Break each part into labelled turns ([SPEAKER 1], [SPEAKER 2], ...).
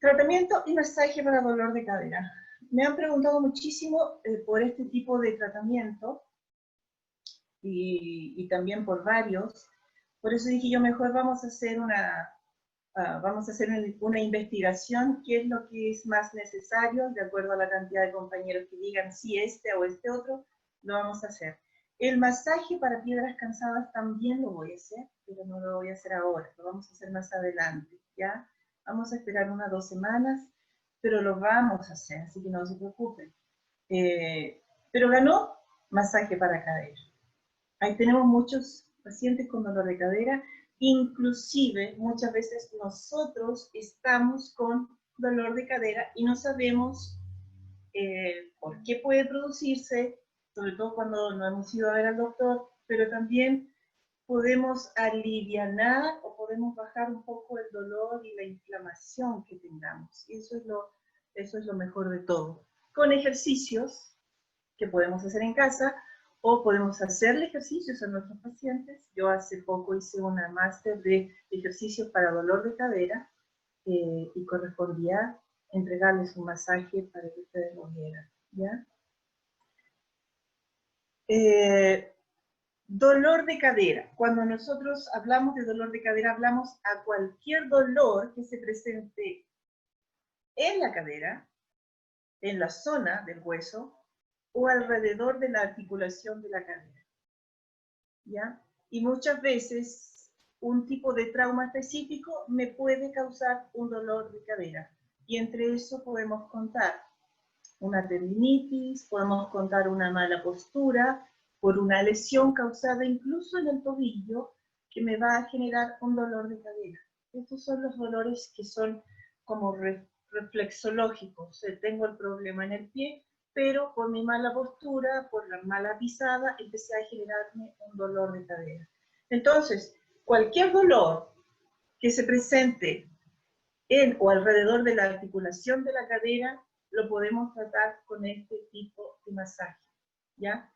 [SPEAKER 1] Tratamiento y masaje para dolor de cadera. Me han preguntado muchísimo por este tipo de tratamiento y también por varios. Por eso dije yo, mejor vamos a hacer una investigación, qué es lo que es más necesario, de acuerdo a la cantidad de compañeros que digan si este o este otro, lo vamos a hacer. El masaje para piedras cansadas también lo voy a hacer, pero no lo voy a hacer ahora, lo vamos a hacer más adelante, ¿ya? Vamos a esperar 1 o 2 semanas, pero lo vamos a hacer, así que no se preocupen. Pero ganó masaje para cadera. Ahí tenemos muchos pacientes con dolor de cadera, inclusive muchas veces nosotros estamos con dolor de cadera y no sabemos por qué puede producirse, sobre todo cuando no hemos ido a ver al doctor, pero también podemos alivianar o podemos bajar un poco el dolor y la inflamación que tengamos. Y eso es lo mejor de todo. Con ejercicios que podemos hacer en casa, o podemos hacerle ejercicios a nuestros pacientes. Yo hace poco hice una máster de ejercicios para dolor de cadera y correspondía entregarles un masaje para que ustedes lo vieran, ¿ya? Dolor de cadera. Cuando nosotros hablamos de dolor de cadera, hablamos a cualquier dolor que se presente en la cadera, en la zona del hueso, o alrededor de la articulación de la cadera, ¿ya? Y muchas veces un tipo de trauma específico me puede causar un dolor de cadera. Y entre eso podemos contar una tendinitis, podemos contar una mala postura, por una lesión causada incluso en el tobillo, que me va a generar un dolor de cadera. Estos son los dolores que son como reflexológicos. Tengo el problema en el pie, pero por mi mala postura, por la mala pisada, empecé a generarme un dolor de cadera. Entonces, cualquier dolor que se presente en o alrededor de la articulación de la cadera, lo podemos tratar con este tipo de masaje, ¿ya?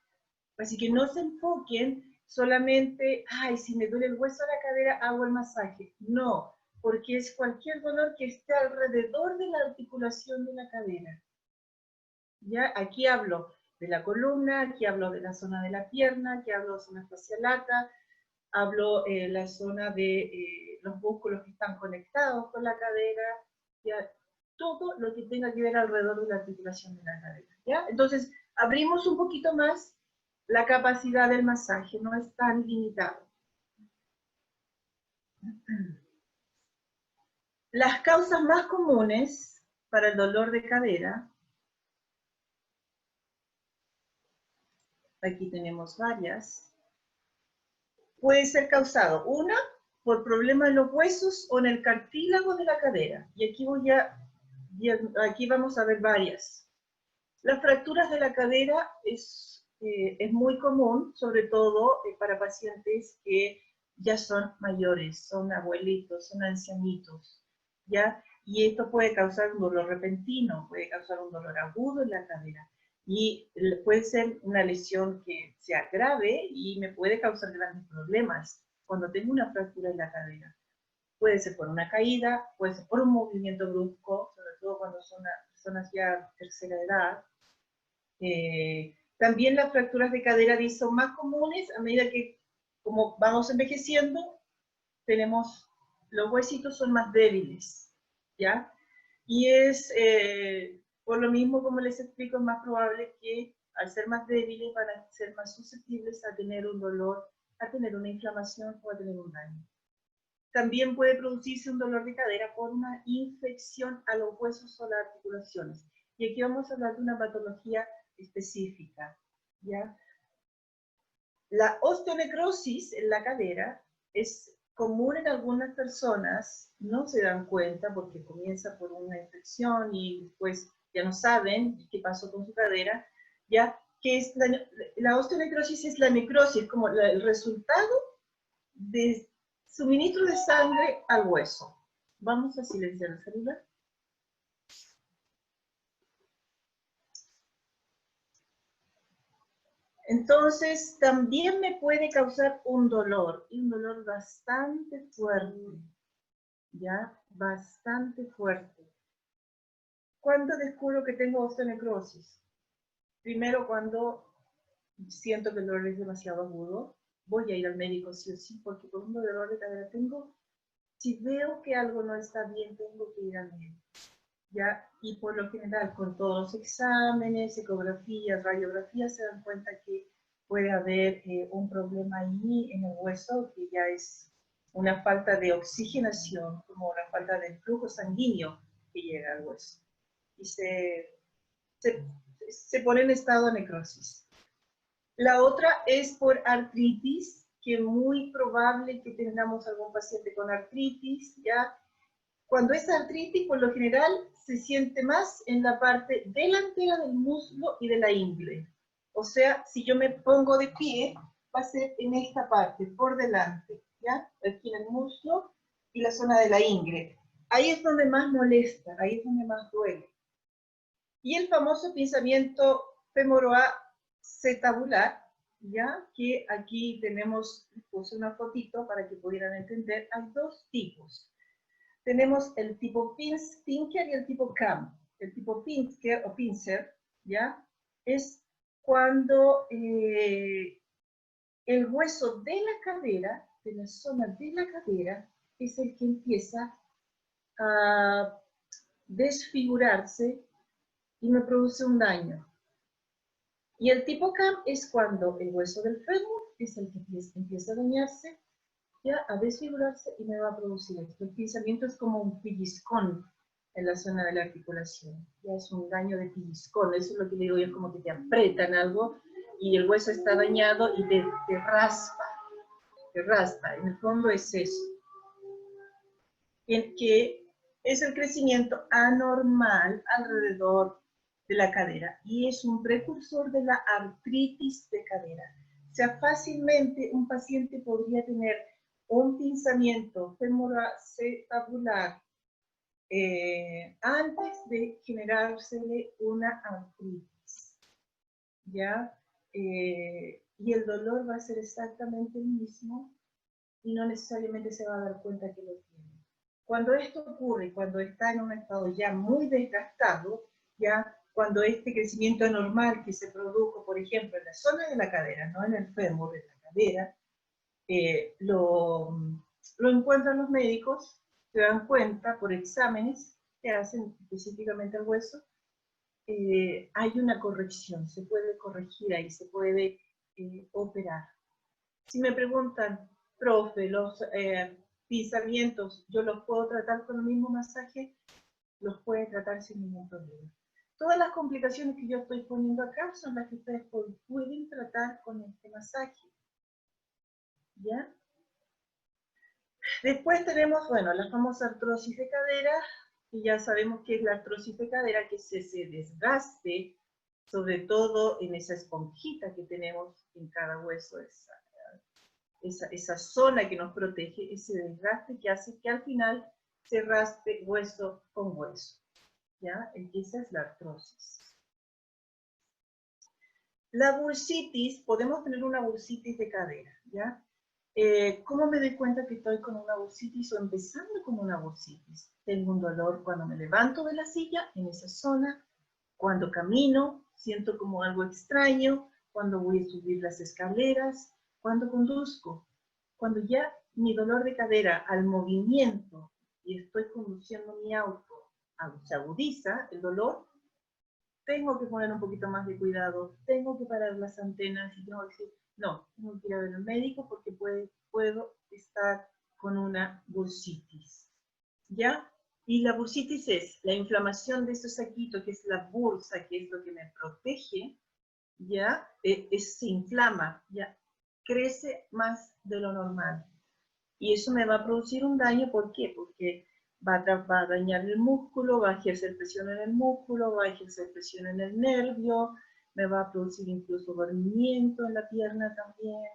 [SPEAKER 1] Así que no se enfoquen solamente, ay, si me duele el hueso de la cadera, hago el masaje. No, porque es cualquier dolor que esté alrededor de la articulación de la cadera. ¿Ya? Aquí hablo de la columna, aquí hablo de la zona de la pierna, aquí hablo de la zona facialata, hablo la zona de los músculos que están conectados con la cadera, ¿ya? Todo lo que tenga que ver alrededor de la articulación de la cadera, ¿ya? Entonces, abrimos un poquito más la capacidad del masaje, no es tan limitado. Las causas más comunes para el dolor de cadera, aquí tenemos varias, puede ser causado, una, por problemas en los huesos o en el cartílago de la cadera. Y aquí vamos a ver varias. Las fracturas de la cadera es muy común, sobre todo para pacientes que ya son mayores, son abuelitos, son ancianitos, ¿ya? Y esto puede causar un dolor repentino, puede causar un dolor agudo en la cadera. Y puede ser una lesión que sea grave y me puede causar grandes problemas cuando tengo una fractura en la cadera. Puede ser por una caída, puede ser por un movimiento brusco, sobre todo cuando son personas ya de tercera edad. También las fracturas de cadera son más comunes a medida que, como vamos envejeciendo, los huesitos son más débiles, ¿ya? Y por lo mismo, como les explico, es más probable que al ser más débiles van a ser más susceptibles a tener un dolor, a tener una inflamación o a tener un daño. También puede producirse un dolor de cadera por una infección a los huesos o las articulaciones. Y aquí vamos a hablar de una patología específica, ¿ya? La osteonecrosis en la cadera es común en algunas personas, no se dan cuenta porque comienza por una infección y después ya no saben qué pasó con su cadera, ¿ya? Que es la osteonecrosis es la necrosis, como el resultado de suministro de sangre al hueso. Vamos a silenciar el celular. Entonces, también me puede causar un dolor, y un dolor bastante fuerte, ¿ya? Bastante fuerte. ¿Cuándo descubro que tengo osteonecrosis? Primero, cuando siento que el dolor es demasiado agudo, voy a ir al médico sí o sí, porque por un dolor de cadera tengo, si veo que algo no está bien, tengo que ir al médico. ¿Ya? Y por lo general, con todos los exámenes, ecografías, radiografías, se dan cuenta que puede haber un problema ahí en el hueso, que ya es una falta de oxigenación, como una falta de flujo sanguíneo que llega al hueso. Y se pone en estado de necrosis. La otra es por artritis, que es muy probable que tengamos algún paciente con artritis, ¿ya? Cuando es artritis, por lo general, se siente más en la parte delantera del muslo y de la ingle. O sea, si yo me pongo de pie, va a ser en esta parte, por delante, ¿ya? Aquí en el muslo y la zona de la ingle. Ahí es donde más molesta, ahí es donde más duele. Y el famoso pinzamiento femoroacetabular, ¿ya? Que aquí tenemos, puse una fotito para que pudieran entender, hay dos tipos. Tenemos el tipo Pinker y el tipo Cam. El tipo Pinker o Pincer, ¿ya? Es cuando el hueso de la cadera, de la zona de la cadera, es el que empieza a desfigurarse y me produce un daño. Y el tipo CAM es cuando el hueso del fémur es el que empieza a dañarse, ya a desfigurarse y me va a producir esto. El pinzamiento es como un pellizcón en la zona de la articulación. Ya es un daño de pellizcón. Eso es lo que le digo yo, es como que te apretan algo y el hueso está dañado y te raspa. Te raspa. En el fondo es eso. Que es el crecimiento anormal alrededor de la cadera y es un precursor de la artritis de cadera. O sea, fácilmente un paciente podría tener un pinzamiento femoroacetabular antes de generársele una artritis, ¿ya? Y el dolor va a ser exactamente el mismo y no necesariamente se va a dar cuenta que lo tiene. Cuando esto ocurre, cuando está en un estado ya muy desgastado, ya cuando este crecimiento anormal que se produjo, por ejemplo, en la zona de la cadera, no en el fémur, en la cadera, lo encuentran los médicos, se dan cuenta por exámenes que hacen específicamente al hueso, hay una corrección, se puede corregir ahí, se puede operar. Si me preguntan, profe, los pinzamientos, ¿yo los puedo tratar con el mismo masaje? Los puede tratar sin ningún problema. Todas las complicaciones que yo estoy poniendo acá son las que ustedes pueden tratar con este masaje. ¿Ya? Después tenemos, bueno, la famosa artrosis de cadera, y ya sabemos que es la artrosis de cadera, que es ese desgaste, sobre todo en esa esponjita que tenemos en cada hueso, esa zona que nos protege, ese desgaste que hace que al final se raspe hueso con hueso. ¿Ya? Esa es la artrosis. La bursitis, podemos tener una bursitis de cadera, ¿ya? ¿Cómo me doy cuenta que estoy con una bursitis o empezando con una bursitis? Tengo un dolor cuando me levanto de la silla, en esa zona, cuando camino, siento como algo extraño, cuando voy a subir las escaleras, cuando conduzco, cuando ya mi dolor de cadera al movimiento y estoy conduciendo mi auto se agudiza el dolor, tengo que poner un poquito más de cuidado, tengo que parar las antenas y tengo que decir, no, tengo que ir a ver al médico porque puedo estar con una bursitis. ¿Ya? Y la bursitis es la inflamación de ese saquito, que es la bursa, que es lo que me protege, ¿ya? Se inflama, ¿ya? Crece más de lo normal. Y eso me va a producir un daño, ¿por qué? Porque va a dañar el músculo, va a ejercer presión en el músculo, va a ejercer presión en el nervio, me va a producir incluso dormimiento en la pierna también.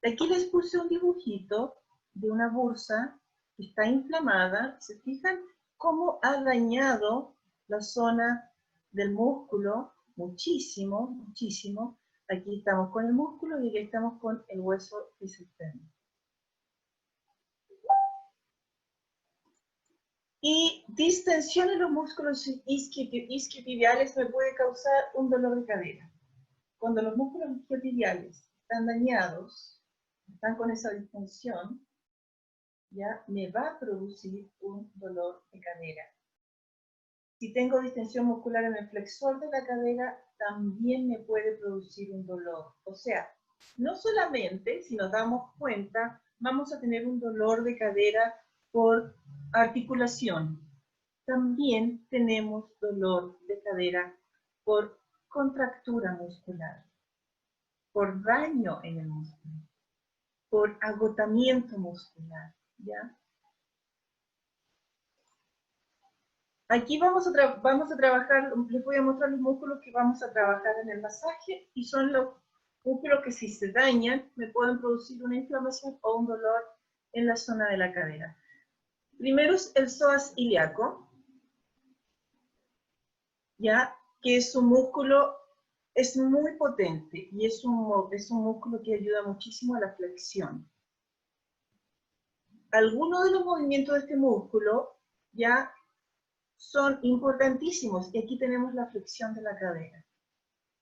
[SPEAKER 1] Aquí les puse un dibujito de una bursa que está inflamada. ¿Se fijan cómo ha dañado la zona del músculo? Muchísimo, muchísimo. Aquí estamos con el músculo y aquí estamos con el hueso que se extiende. Y distensión en los músculos isquiotibiales me puede causar un dolor de cadera. Cuando los músculos isquiotibiales están dañados, están con esa distensión, ya me va a producir un dolor de cadera. Si tengo distensión muscular en el flexor de la cadera, también me puede producir un dolor. O sea, no solamente, si nos damos cuenta, vamos a tener un dolor de cadera por articulación. También tenemos dolor de cadera por contractura muscular, por daño en el músculo, por agotamiento muscular, ¿ya? Aquí vamos a trabajar, les voy a mostrar los músculos que vamos a trabajar en el masaje, y son los músculos que si se dañan me pueden producir una inflamación o un dolor en la zona de la cadera. Primero es el psoas ilíaco, ya, que es un músculo, es muy potente y es un músculo que ayuda muchísimo a la flexión. Algunos de los movimientos de este músculo ya son importantísimos, y aquí tenemos la flexión de la cadera.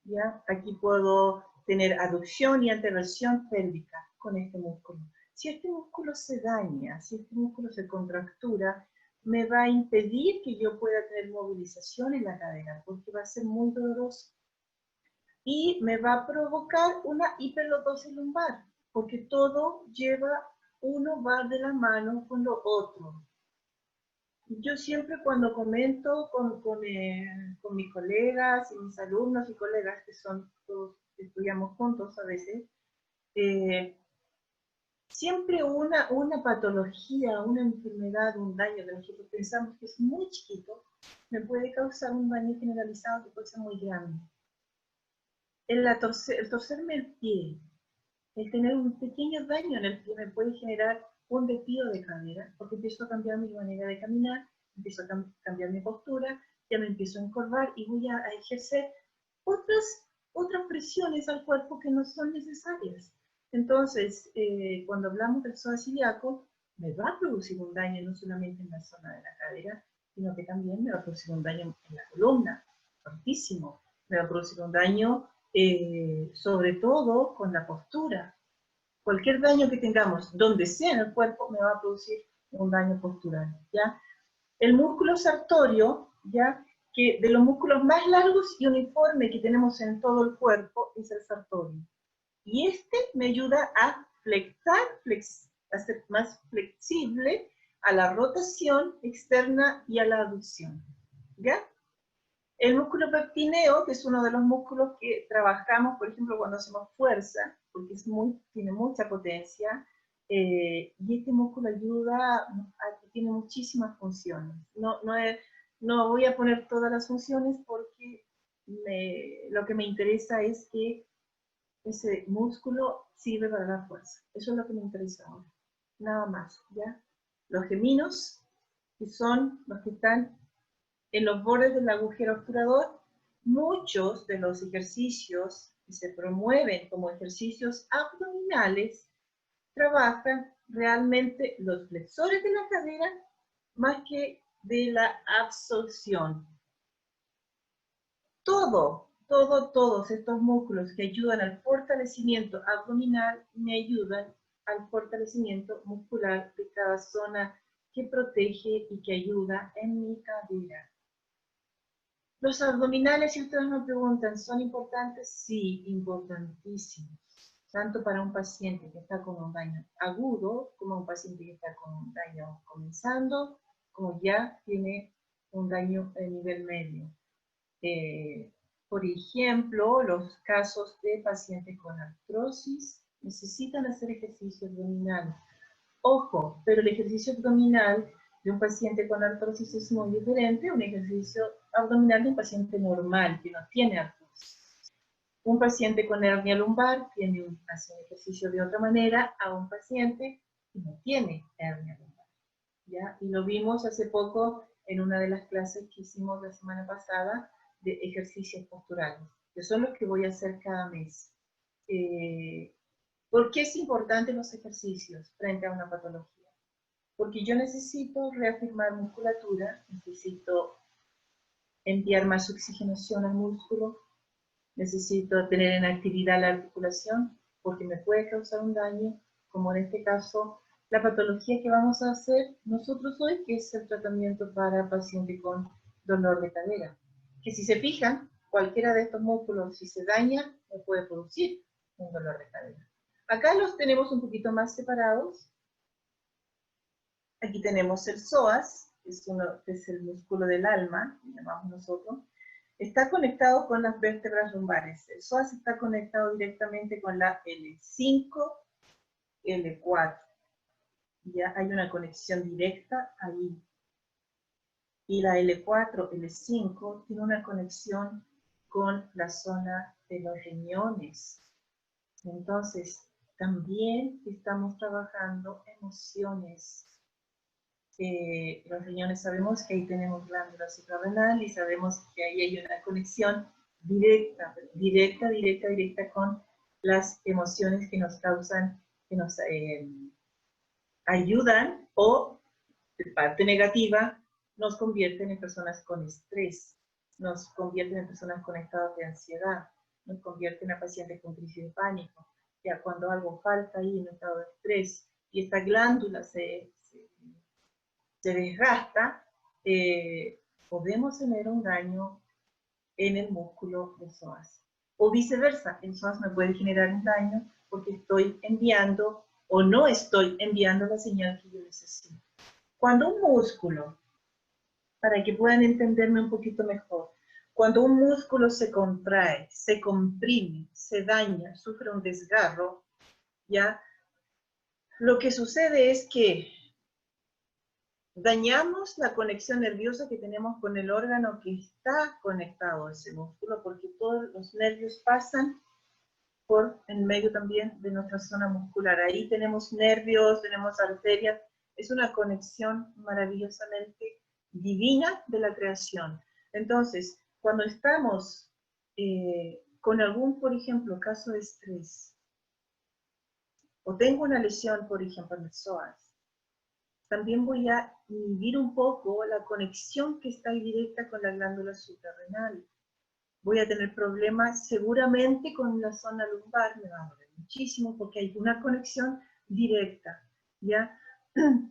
[SPEAKER 1] ¿Ya? Aquí puedo tener aducción y anteversión pélvica con este músculo. Si este músculo se daña, si este músculo se contractura, me va a impedir que yo pueda tener movilización en la cadera, porque va a ser muy doloroso. Y me va a provocar una hiperlordosis lumbar, porque todo uno va de la mano con lo otro. Yo siempre cuando comento con mis colegas y mis alumnos y colegas, que son todos, estudiamos juntos a veces, siempre una patología, una enfermedad, un daño que nosotros pensamos que es muy chiquito, me puede causar un daño generalizado que puede ser muy grande. El torcerme el pie, el tener un pequeño daño en el pie me puede generar un desvío de cadera, porque empiezo a cambiar mi manera de caminar, empiezo a cambiar mi postura, ya me empiezo a encorvar y voy a ejercer otras presiones al cuerpo que no son necesarias. Entonces, cuando hablamos del psoas ilíaco, me va a producir un daño no solamente en la zona de la cadera, sino que también me va a producir un daño en la columna, fortísimo. Me va a producir un daño sobre todo con la postura. Cualquier daño que tengamos, donde sea en el cuerpo, me va a producir un daño postural, ¿ya? El músculo sartorio, ¿ya? Que de los músculos más largos y uniformes que tenemos en todo el cuerpo, es el sartorio. Y este me ayuda a a ser más flexible a la rotación externa y a la aducción, ¿ya? El músculo pectineo, que es uno de los músculos que trabajamos, por ejemplo, cuando hacemos fuerza, porque tiene mucha potencia, y este músculo tiene muchísimas funciones. No voy a poner todas las funciones porque lo que me interesa es que ese músculo sirve para la fuerza. Eso es lo que me interesa ahora. Nada más, ¿ya? Los geminos, que son los que están en los bordes del agujero obturador. Muchos de los ejercicios que se promueven como ejercicios abdominales trabajan realmente los flexores de la cadera más que de la absorción. Todos estos músculos que ayudan al fortalecimiento abdominal me ayudan al fortalecimiento muscular de cada zona que protege y que ayuda en mi cadera. Los abdominales, si ustedes me preguntan, ¿son importantes? Sí, importantísimos. Tanto para un paciente que está con un daño agudo, como un paciente que está con un daño comenzando, como ya tiene un daño a nivel medio. Por ejemplo, los casos de pacientes con artrosis necesitan hacer ejercicio abdominal. Ojo, pero el ejercicio abdominal de un paciente con artrosis es muy diferente a un ejercicio abdominal de un paciente normal que no tiene artrosis. Un paciente con hernia lumbar hace un ejercicio de otra manera a un paciente que no tiene hernia lumbar, ¿ya? Y lo vimos hace poco en una de las clases que hicimos la semana pasada de ejercicios posturales, que son los que voy a hacer cada mes. ¿Por qué es importante los ejercicios frente a una patología? porque yo necesito reafirmar musculatura, necesito enviar más oxigenación al músculo, necesito tener en actividad la articulación, porque me puede causar un daño, como en este caso, la patología que vamos a hacer nosotros hoy, que es el tratamiento para pacientes con dolor de cadera. Que si se fijan, cualquiera de estos músculos, si se daña, me puede producir un dolor de cadera. Acá los tenemos un poquito más separados. Aquí tenemos el psoas, que es el músculo del alma, que llamamos nosotros. Está conectado con las vértebras lumbares. El psoas está conectado directamente con la L5, L4. Ya hay una conexión directa ahí. Y la L4, L5 tiene una conexión con la zona de los riñones. Entonces, también estamos trabajando emociones. Los riñones, sabemos que ahí tenemos glándula suprarrenal y sabemos que ahí hay una conexión directa con las emociones que nos causan, que nos ayudan o, de parte negativa, nos convierten en personas con estrés, nos convierten en personas con estados de ansiedad, nos convierten a pacientes con crisis de pánico. Ya cuando algo falta ahí en un estado de estrés y esta glándula se desgasta, podemos tener un daño en el músculo del psoas. O viceversa, el psoas me puede generar un daño porque estoy enviando o no estoy enviando la señal que yo necesito. Cuando un músculo, para que puedan entenderme un poquito mejor, cuando un músculo se contrae, se comprime, se daña, sufre un desgarro, ¿ya? Lo que sucede es que dañamos la conexión nerviosa que tenemos con el órgano que está conectado a ese músculo, porque todos los nervios pasan por en medio también de nuestra zona muscular. Ahí tenemos nervios, tenemos arterias, es una conexión maravillosamente divina de la creación. Entonces, cuando estamos con algún, por ejemplo, caso de estrés, o tengo una lesión, por ejemplo, en el psoas, también voy a inhibir un poco la conexión que está directa con la glándula suprarrenal. Voy a tener problemas seguramente con la zona lumbar, me va a doler muchísimo porque hay una conexión directa, ¿ya?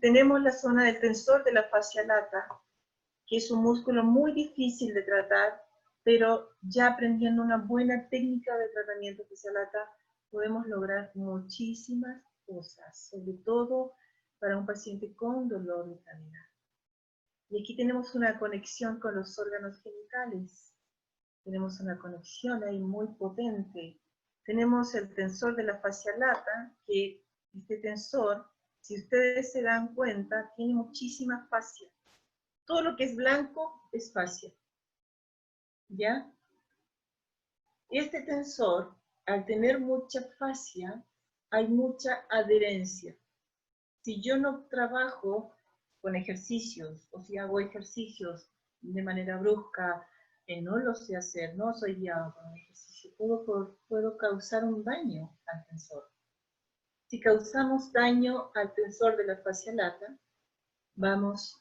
[SPEAKER 1] Tenemos la zona del tensor de la fascia lata, que es un músculo muy difícil de tratar, pero ya aprendiendo una buena técnica de tratamiento de fascia lata, podemos lograr muchísimas cosas, sobre todo para un paciente con dolor de cadera. Y aquí tenemos una conexión con los órganos genitales. Tenemos una conexión ahí muy potente. Tenemos el tensor de la fascia lata, que este tensor, si ustedes se dan cuenta, tiene muchísima fascia. Todo lo que es blanco es fascia. ¿Ya? Este tensor, al tener mucha fascia, hay mucha adherencia. Si yo no trabajo con ejercicios, o si hago ejercicios de manera brusca, no lo sé hacer, no soy guiado con un ejercicio, puedo causar un daño al tensor. Si causamos daño al tensor de la fascia lata, vamos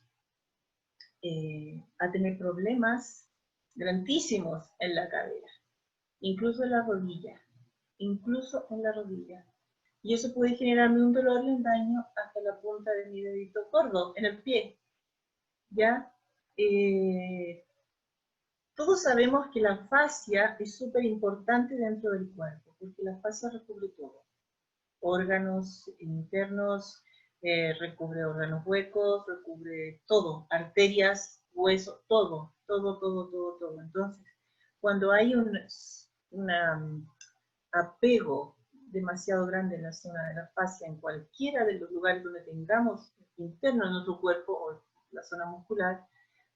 [SPEAKER 1] a tener problemas grandísimos en la cadera, incluso en la rodilla, Y eso puede generarme un dolor y un daño hasta la punta de mi dedito gordo, en el pie. ¿Ya? Todos sabemos que la fascia es súper importante dentro del cuerpo, porque la fascia recubre todo. Órganos internos, recubre órganos huecos, recubre todo, arterias, huesos, todo. Entonces, cuando hay un apego demasiado grande en la zona de la fascia, en cualquiera de los lugares donde tengamos interno en nuestro cuerpo o la zona muscular,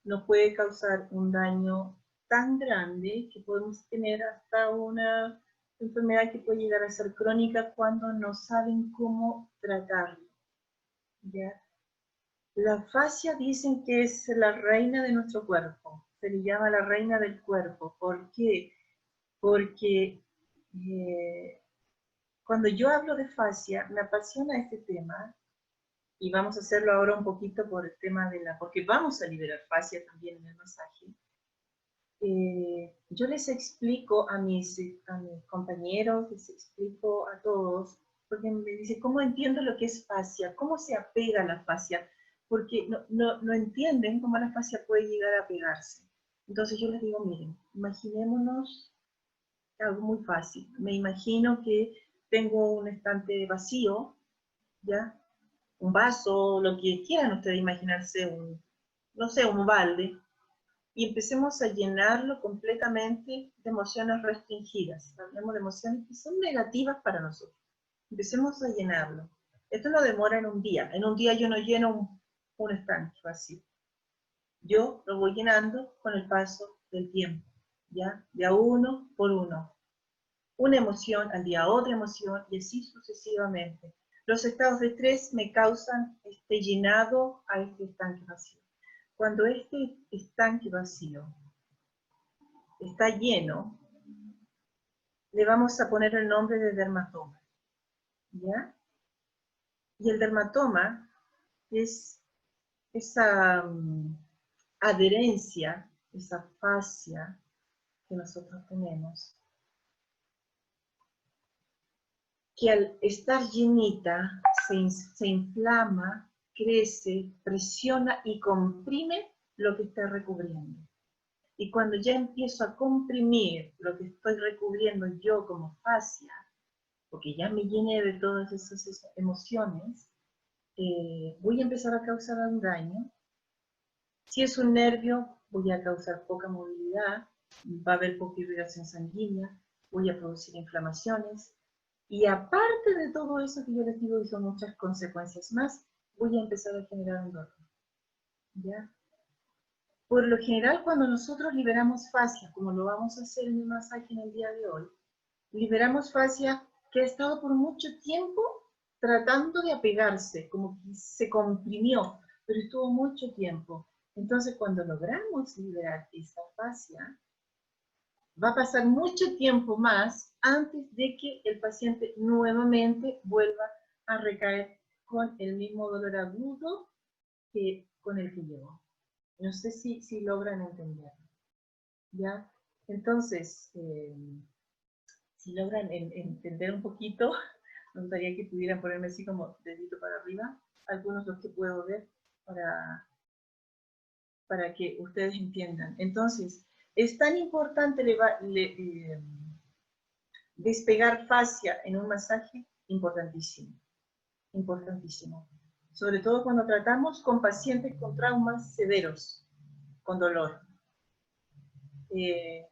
[SPEAKER 1] nos puede causar un daño tan grande que podemos tener hasta una enfermedad que puede llegar a ser crónica cuando no saben cómo tratarlo. ¿Ya? La fascia dicen que es la reina de nuestro cuerpo, se le llama la reina del cuerpo. ¿Por qué? Porque cuando yo hablo de fascia, me apasiona este tema y vamos a hacerlo ahora un poquito por el tema de porque vamos a liberar fascia también en el masaje. Yo les explico a mis compañeros, les explico a todos, porque me dicen, ¿cómo entiendo lo que es fascia? ¿Cómo se apega la fascia? Porque no entienden cómo la fascia puede llegar a pegarse. Entonces yo les digo, miren, imaginémonos algo muy fácil. Me imagino que tengo un estante vacío, ¿ya? Un vaso, lo que quieran ustedes imaginarse, no sé, un balde, y empecemos a llenarlo completamente de emociones restringidas. Hablamos de emociones que son negativas para nosotros. Empecemos a llenarlo. Esto no demora en un día. En un día yo no lleno un estanque vacío. Yo lo voy llenando con el paso del tiempo, ¿ya? De a uno por uno. Una emoción al día, otra emoción, y así sucesivamente. Los estados de estrés me causan este llenado a este estanque vacío. Cuando este estanque vacío está lleno, le vamos a poner el nombre de dermatoma, ¿ya? Y el dermatoma es esa adherencia, esa fascia que nosotros tenemos, que al estar llenita se inflama, crece, presiona y comprime lo que está recubriendo. Y cuando ya empiezo a comprimir lo que estoy recubriendo yo como fascia, porque ya me llené de todas esas emociones, voy a empezar a causar un daño. Si es un nervio, voy a causar poca movilidad, va a haber poca irrigación sanguínea, voy a producir inflamaciones, y aparte de todo eso que yo les digo, y son muchas consecuencias más, voy a empezar a generar un dolor. ¿Ya? Por lo general, cuando nosotros liberamos fascia, como lo vamos a hacer en el masaje en el día de hoy, liberamos fascia que ha estado por mucho tiempo tratando de apegarse, como que se comprimió, pero estuvo mucho tiempo. Entonces, cuando logramos liberar esa fascia, va a pasar mucho tiempo más antes de que el paciente nuevamente vuelva a recaer con el mismo dolor agudo que con el que llegó. No sé si logran entenderlo, ¿ya? Entonces, si logran entender un poquito, me gustaría que pudieran ponerme así como dedito para arriba, algunos los que puedo ver, para que ustedes entiendan. Entonces, es tan importante despegar fascia en un masaje, importantísimo, importantísimo. Sobre todo cuando tratamos con pacientes con traumas severos, con dolor.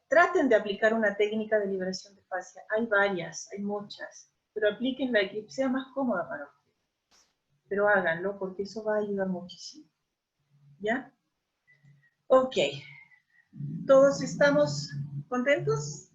[SPEAKER 1] Traten de aplicar una técnica de liberación de fascia. Hay varias, hay muchas, pero apliquen la que sea más cómoda para ustedes. Pero háganlo porque eso va a ayudar muchísimo. ¿Ya? Ok. ¿Todos estamos contentos?